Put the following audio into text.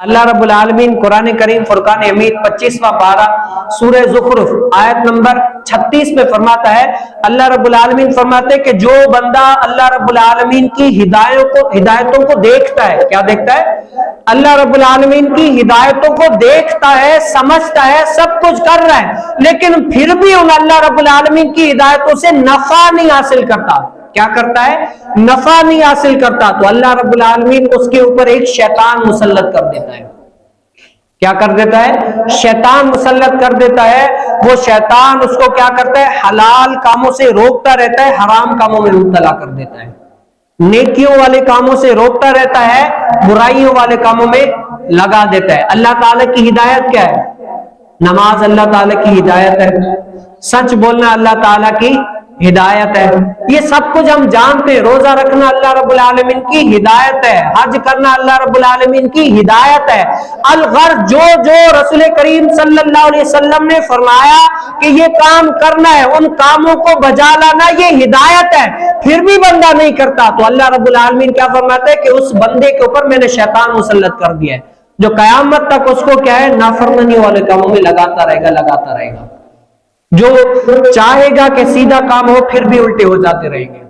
अल्लाह रब्बुल आलमीन कुरान करीम फुरकान हमीद 25वां पारा सूरह ज़ुखरुफ आयत नंबर 36 में फरमाता है, अल्लाह रब्बुल आलमीन फरमाते हैं कि जो बंदा अल्लाह रब्बुल आलमीन की हिदायतों को देखता है, क्या देखता है? अल्लाह रब्बुल आलमीन की हिदायतों को देखता है, समझता है, सब कुछ कर रहा है, लेकिन फिर भी उन अल्लाह रब्बुल आलमीन की हिदायतों से नफा नहीं हासिल करता। क्या करता है? नफा नहीं हासिल करता, तो अल्लाह रब्बुल आलमीन उसके ऊपर एक शैतान मुसल्लत कर देता है। क्या कर देता है? शैतान मुसल्लत कर देता है। वो शैतान उसको क्या करता है? हलाल कामों से रोकता रहता है, हराम कामों में मुब्तला कर देता है। नेकियों वाले कामों से रोकता रहता है, बुराइयों वाले कामों में लगा देता है। अल्लाह ताला की हिदायत क्या है? नमाज अल्लाह ताला की हिदायत है, सच बोलना अल्लाह ताला की हिदायत है, ये सब कुछ हम जानते हैं। रोजा रखना अल्लाह रब्बुल आलमीन की हिदायत है, हज करना अल्लाह रब्बुल आलमीन की हिदायत है। अलगर्ज जो जो रसूल करीम सल्लल्लाहु अलैहि वसल्लम ने फरमाया कि ये काम करना है, उन कामों को बजा लाना ये हिदायत है, फिर भी बंदा नहीं करता, तो अल्लाह रब्बुल आलमीन क्या फरमाते हैं कि उस बंदे के ऊपर मैंने शैतान मुसल्लत कर दिया है, जो कयामत तक उसको क्या है? नाफरमानी वाले कामों में लगाता रहेगा। जो चाहेगा कि सीधा काम हो, फिर भी उल्टे हो जाते रहेंगे।